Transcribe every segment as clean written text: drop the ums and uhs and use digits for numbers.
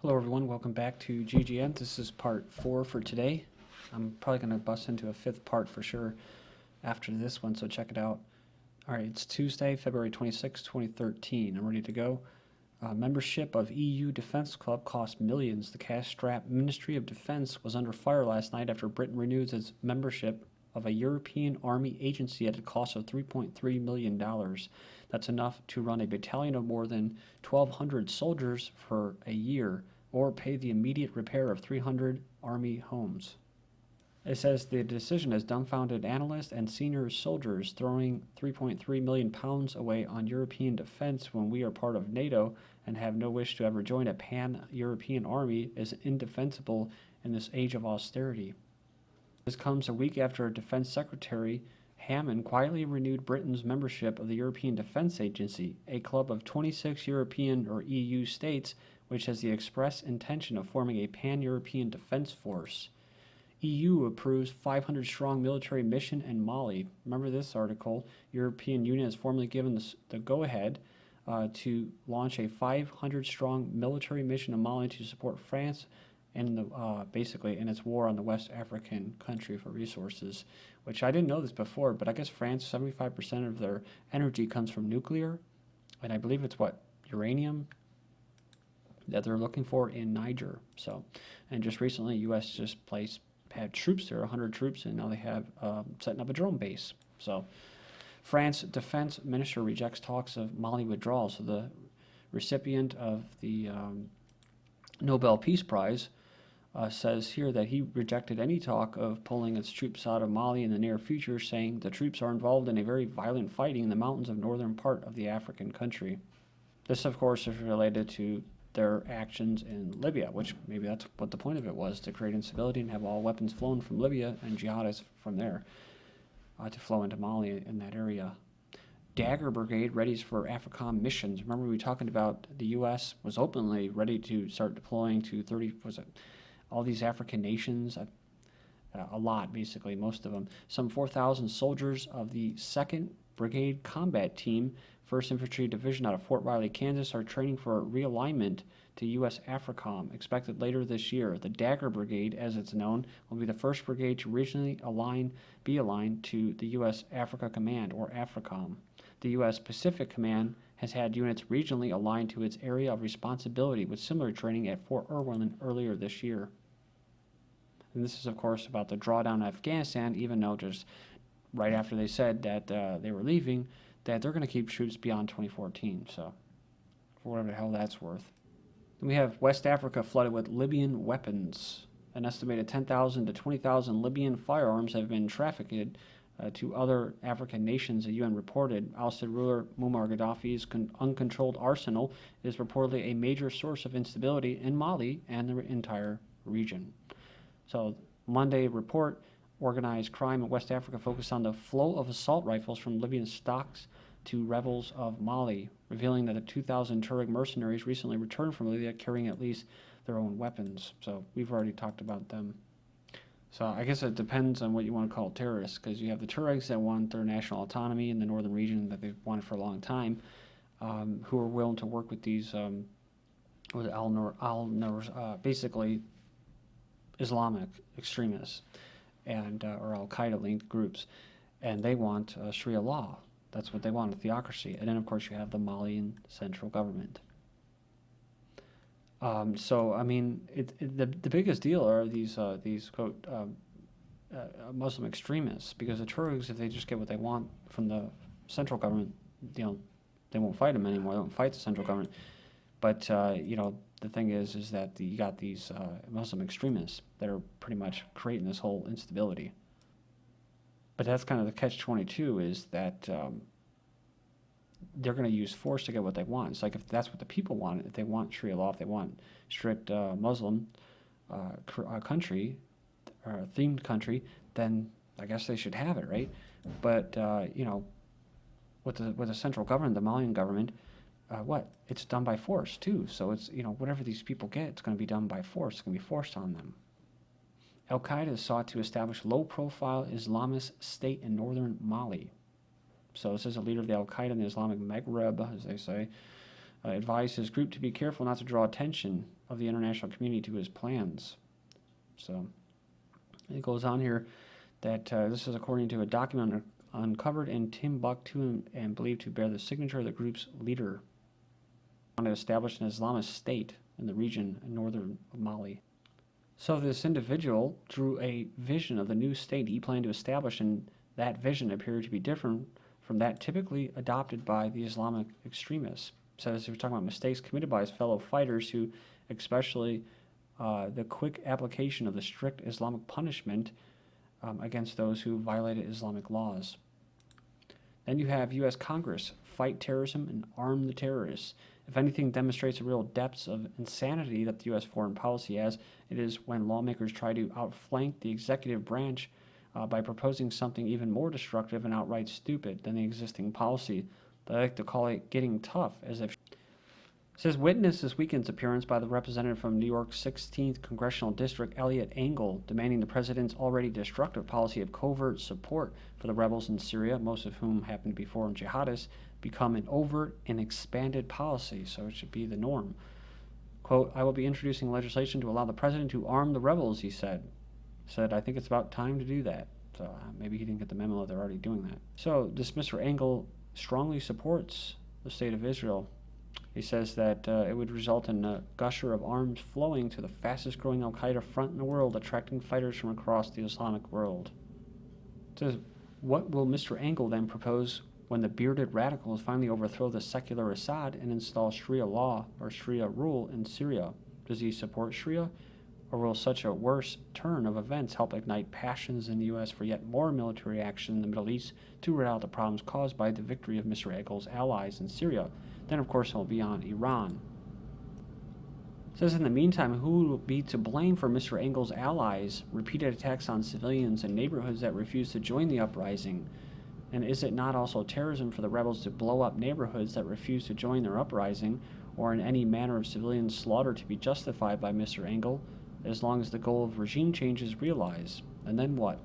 Hello everyone, welcome back to GGN. This is part 4 for today. I'm probably going to bust into a 5th part for sure after this one, so check it out. Alright, it's Tuesday, February 26, 2013. I'm ready to go. Membership of EU Defense Club cost millions. The cash-strapped Ministry of Defense was under fire last night after Britain renewed its membership of a European Army agency at a cost of $3.3 million. That's enough to run a battalion of more than 1,200 soldiers for a year, or pay the immediate repair of 300 Army homes. It says the decision has dumbfounded analysts and senior soldiers. Throwing £3.3 million away on European defense when we are part of NATO and have no wish to ever join a pan-European army is indefensible in this age of austerity. This comes a week after Defense Secretary Hammond quietly renewed Britain's membership of the European Defence Agency, a club of 26 European or EU states which has the express intention of forming a pan-European defence force. EU approves 500-strong military mission in Mali. Remember this article? European Union has formally given the go-ahead to launch a 500-strong military mission in Mali to support France and basically in its war on the West African country for resources, which I didn't know this before, but I guess France, 75% of their energy comes from nuclear, and I believe it's uranium that they're looking for in Niger. So, and just recently, U.S. just had troops there, 100 troops, and now they have setting up a drone base. So, France defense minister rejects talks of Mali withdrawal. So the recipient of the Nobel Peace Prize says here that he rejected any talk of pulling its troops out of Mali in the near future, saying the troops are involved in a very violent fighting in the mountains of northern part of the African country. This, of course, is related to their actions in Libya, which maybe that's what the point of it was, to create instability and have all weapons flown from Libya and jihadists from there to flow into Mali in that area. Dagger brigade readies for AFRICOM missions. Remember we were talking about the U.S. was openly ready to start deploying to all these African nations, a lot basically, most of them. Some 4,000 soldiers of the 2nd Brigade Combat Team, 1st Infantry Division out of Fort Riley, Kansas, are training for realignment to U.S. AFRICOM, expected later this year. The Dagger Brigade, as it's known, will be the first brigade to regionally be aligned to the U.S. Africa Command, or AFRICOM. The U.S. Pacific Command has had units regionally aligned to its area of responsibility with similar training at Fort Irwin earlier this year. And this is, of course, about the drawdown in Afghanistan, even though just right after they said that they were leaving, that they're going to keep troops beyond 2014, so for whatever the hell that's worth. Then we have West Africa flooded with Libyan weapons. An estimated 10,000 to 20,000 Libyan firearms have been trafficked to other African nations, the UN reported. Ousted ruler Muammar Gaddafi's uncontrolled arsenal is reportedly a major source of instability in Mali and the entire region. So, Monday report, organized crime in West Africa focused on the flow of assault rifles from Libyan stocks to rebels of Mali, revealing that the 2,000 Tuareg mercenaries recently returned from Libya carrying at least their own weapons. So, we've already talked about them. So I guess it depends on what you want to call terrorists, because you have the Tuaregs that want their national autonomy in the northern region that they've wanted for a long time, who are willing to work with these basically Islamic extremists and or Al-Qaeda linked groups, and they want Sharia law. That's what they want, a theocracy. And then of course you have the Malian central government. So I mean, the biggest deal are these quote Muslim extremists, because the Tuaregs, if they just get what they want from the central government, they won't fight them anymore. They won't fight the central government. But the thing is that you got these Muslim extremists that are pretty much creating this whole instability. But that's kind of the catch-22, is that they're going to use force to get what they want. It's like if that's what the people want, if they want Sharia law, if they want strict Muslim country, or themed country, then I guess they should have it, right? But with the central government, the Malian government, it's done by force too. So it's whatever these people get, it's going to be done by force. It's going to be forced on them. Al-Qaeda sought to establish low-profile Islamist state in northern Mali. So this is a leader of the Al-Qaeda in the Islamic Maghreb, as they say, advised his group to be careful not to draw attention of the international community to his plans. So it goes on here that this is according to a document uncovered in Timbuktu and believed to bear the signature of the group's leader. He wanted to establish an Islamist state in the region in northern Mali. So this individual drew a vision of the new state he planned to establish, and that vision appeared to be different from that typically adopted by the Islamic extremists. So as he was talking about mistakes committed by his fellow fighters, who especially the quick application of the strict Islamic punishment against those who violated Islamic laws. Then you have U.S. Congress, fight terrorism and arm the terrorists. If anything demonstrates the real depths of insanity that the U.S. foreign policy has, it is when lawmakers try to outflank the executive branch by proposing something even more destructive and outright stupid than the existing policy. They like to call it getting tough, as if it says witness this weekend's appearance by the representative from New York's 16th Congressional District, Eliot Engel, demanding the president's already destructive policy of covert support for the rebels in Syria, most of whom happen to be foreign jihadists, become an overt and expanded policy, so it should be the norm. Quote, I will be introducing legislation to allow the president to arm the rebels, he said. I think it's about time to do that. So maybe he didn't get the memo that they're already doing that. So this Mr. Engel strongly supports the state of Israel. He says that it would result in a gusher of arms flowing to the fastest growing Al-Qaeda front in the world, attracting fighters from across the Islamic world. It says, what will Mr. Engel then propose when the bearded radicals finally overthrow the secular Assad and install Sharia law or Sharia rule in Syria? Does he support Sharia? Or will such a worse turn of events help ignite passions in the U.S. for yet more military action in the Middle East to root out the problems caused by the victory of Mr. Engel's allies in Syria? Then, of course, it will be on Iran. It says, in the meantime, who will be to blame for Mr. Engel's allies' repeated attacks on civilians in neighborhoods that refuse to join the uprising? And is it not also terrorism for the rebels to blow up neighborhoods that refuse to join their uprising, or in any manner of civilian slaughter to be justified by Mr. Engel, as long as the goal of regime change is realized? And then what?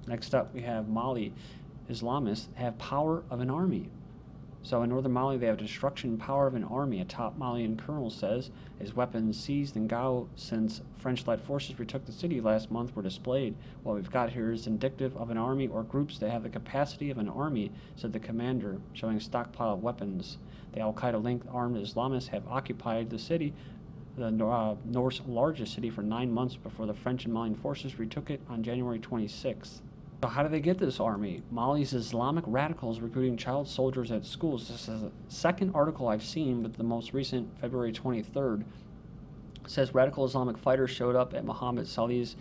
Next up, we have Mali. Islamists have power of an army. So in northern Mali, they have destruction power of an army. A top Malian colonel says his weapons seized in Gao since French-led forces retook the city last month were displayed. What we've got here is indicative of an army or groups that have the capacity of an army, said the commander, showing a stockpile of weapons. The Al-Qaeda-linked armed Islamists have occupied the city, the North's largest city, for 9 months before the French and Malian forces retook it on January 26th. So how do they get this army? Mali's Islamic radicals recruiting child soldiers at schools. This is the second article I've seen, but the most recent, February 23rd, says radical Islamic fighters showed up at Muhammad Salih's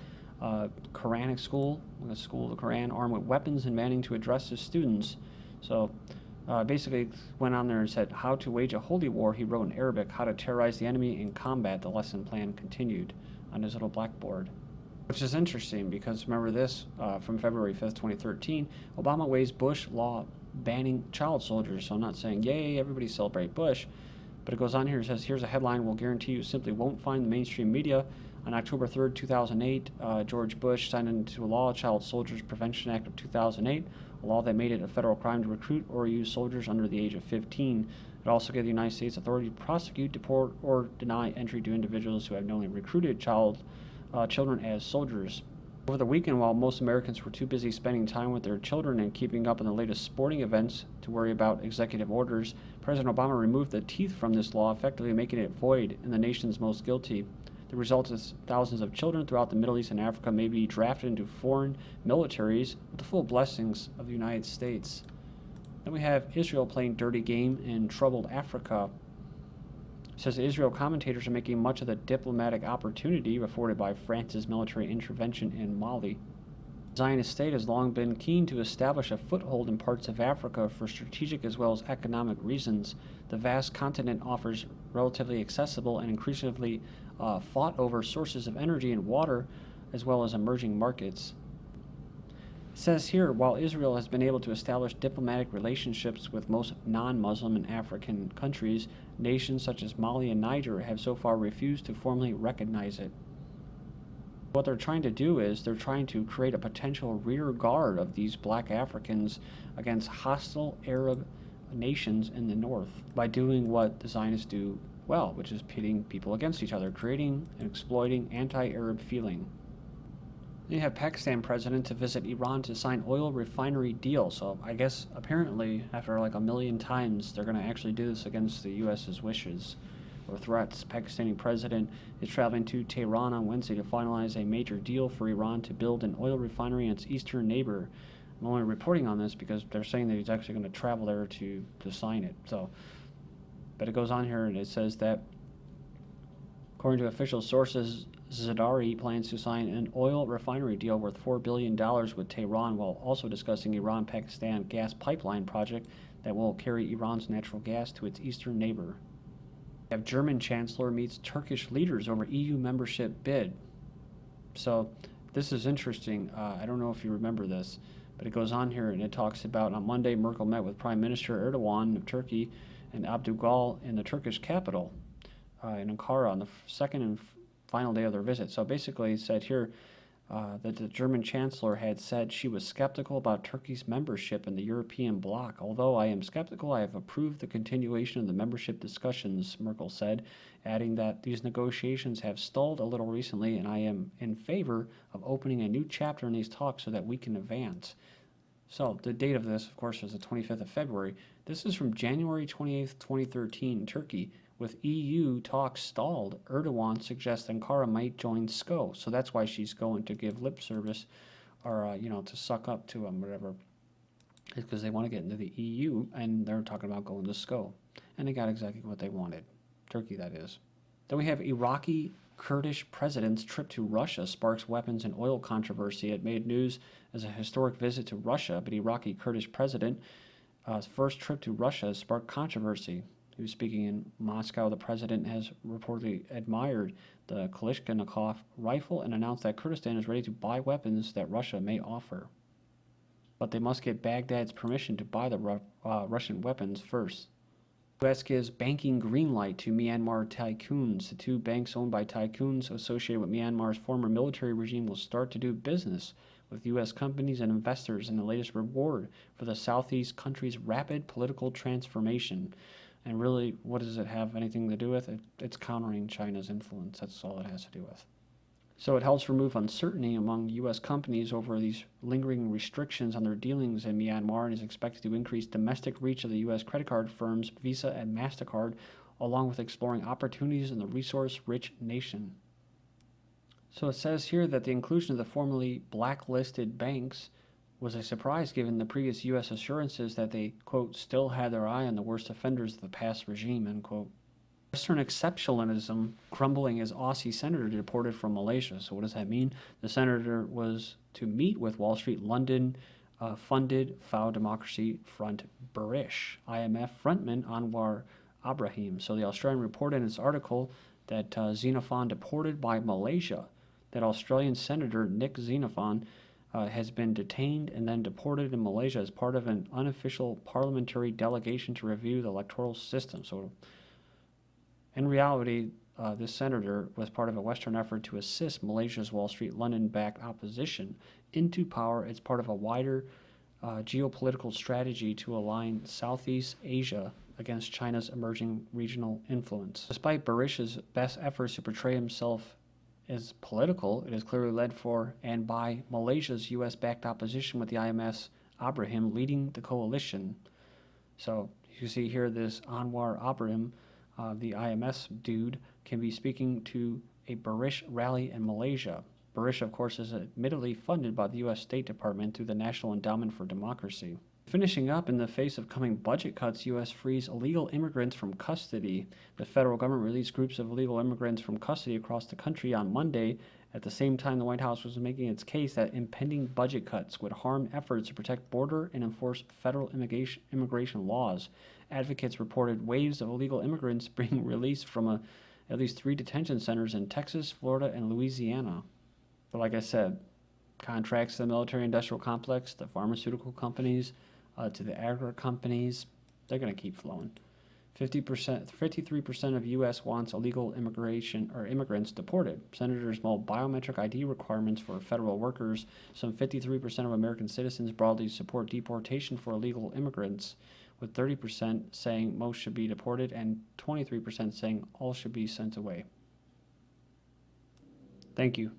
Quranic school, the school of the Quran, armed with weapons and manning to address his students. So basically went on there and said how to wage a holy war. He wrote in Arabic, how to terrorize the enemy in combat. The lesson plan continued on his little blackboard. Which is interesting because remember this from February 5th, 2013, Obama weighs Bush law banning child soldiers. So I'm not saying, yay, everybody celebrate Bush, but it goes on here and says, here's a headline we'll guarantee you simply won't find the mainstream media. On October 3rd, 2008, George Bush signed into law Child Soldiers Prevention Act of 2008, a law that made it a federal crime to recruit or use soldiers under the age of 15. It also gave the United States authority to prosecute, deport, or deny entry to individuals who have knowingly recruited children as soldiers. Over the weekend, while most Americans were too busy spending time with their children and keeping up on the latest sporting events to worry about executive orders, President Obama removed the teeth from this law, effectively making it void in the nation's most guilty. The result is thousands of children throughout the Middle East and Africa may be drafted into foreign militaries with the full blessings of the United States. Then we have Israel playing dirty game in troubled Africa. It says Israel commentators are making much of the diplomatic opportunity afforded by France's military intervention in Mali. The Zionist state has long been keen to establish a foothold in parts of Africa for strategic as well as economic reasons. The vast continent offers relatively accessible and increasingly fought over sources of energy and water, as well as emerging markets. It says here, while Israel has been able to establish diplomatic relationships with most non-Muslim and African countries, nations such as Mali and Niger have so far refused to formally recognize it. What they're trying to do is they're trying to create a potential rear guard of these black Africans against hostile Arab nations in the north by doing what the Zionists do well, which is pitting people against each other, creating and exploiting anti-Arab feeling. Then you have Pakistan president to visit Iran to sign oil refinery deal. So I guess apparently after like a million times, they're going to actually do this against the U.S.'s wishes or threats. Pakistani president is traveling to Tehran on Wednesday to finalize a major deal for Iran to build an oil refinery in its eastern neighbor. I'm only reporting on this because they're saying that he's actually going to travel there to sign it. So, but it goes on here and it says that according to official sources, Zardari plans to sign an oil refinery deal worth $4 billion with Tehran while also discussing Iran-Pakistan gas pipeline project that will carry Iran's natural gas to its eastern neighbor. We have German Chancellor meets Turkish leaders over EU membership bid. So this is interesting. I don't know if you remember this, but it goes on here and it talks about on Monday Merkel met with Prime Minister Erdogan of Turkey and Abdulgal in the Turkish capital in Ankara on the second and final day of their visit. So basically it said here that the German Chancellor had said she was skeptical about Turkey's membership in the European bloc. Although I am skeptical, I have approved the continuation of the membership discussions, Merkel said, adding that these negotiations have stalled a little recently and I am in favor of opening a new chapter in these talks so that we can advance. So the date of this, of course, is the 25th of February. This is from January 28th, 2013, Turkey. With EU talks stalled, Erdogan suggests Ankara might join SCO. So that's why she's going to give lip service or, to suck up to them, whatever. It's because they want to get into the EU, and they're talking about going to SCO. And they got exactly what they wanted. Turkey, that is. Then we have Iraqi Kurdish president's trip to Russia sparks weapons and oil controversy. It made news as a historic visit to Russia, but Iraqi Kurdish president's first trip to Russia sparked controversy. He was speaking in Moscow. The president has reportedly admired the Kalashnikov rifle and announced that Kurdistan is ready to buy weapons that Russia may offer. But they must get Baghdad's permission to buy the Russian weapons first. The U.S. gives banking green light to Myanmar tycoons. The two banks owned by tycoons associated with Myanmar's former military regime will start to do business with U.S. companies and investors in the latest reward for the Southeast country's rapid political transformation. And really, what does it have anything to do with? It's countering China's influence. That's all it has to do with. So it helps remove uncertainty among U.S. companies over these lingering restrictions on their dealings in Myanmar and is expected to increase domestic reach of the U.S. credit card firms Visa and MasterCard, along with exploring opportunities in the resource-rich nation. So it says here that the inclusion of the formerly blacklisted banks was a surprise given the previous U.S. assurances that they, quote, still had their eye on the worst offenders of the past regime, end quote. Western exceptionalism crumbling as Aussie senator deported from Malaysia. So what does that mean? The senator was to meet with Wall Street London funded Faux Democracy Front Barish IMF frontman Anwar Ibrahim. So the Australian reported in its article that Xenophon deported by Malaysia, that Australian Senator Nick Xenophon has been detained and then deported in Malaysia as part of an unofficial parliamentary delegation to review the electoral system. So in reality, this senator was part of a Western effort to assist Malaysia's Wall Street London-backed opposition into power as part of a wider geopolitical strategy to align Southeast Asia against China's emerging regional influence. Despite Barish's best efforts to portray himself as political, it is clearly led for and by Malaysia's U.S.-backed opposition with the IMF's Ibrahim leading the coalition. So you see here this Anwar Ibrahim, the IMS dude, can be speaking to a Barish rally in Malaysia. Barish, of course, is admittedly funded by the U.S. State Department through the National Endowment for Democracy. Finishing up, in the face of coming budget cuts, U.S. frees illegal immigrants from custody. The federal government released groups of illegal immigrants from custody across the country on Monday. At the same time, the White House was making its case that impending budget cuts would harm efforts to protect border and enforce federal immigration laws. Advocates reported waves of illegal immigrants being released from at least 3 detention centers in Texas, Florida, and Louisiana. But like I said, contracts to the military-industrial complex, the pharmaceutical companies, to the agri companies, they're going to keep flowing. 53% of U.S. wants illegal immigration or immigrants deported. Senators mold biometric ID requirements for federal workers. Some 53% of American citizens broadly support deportation for illegal immigrants, with 30% saying most should be deported and 23% saying all should be sent away. Thank you.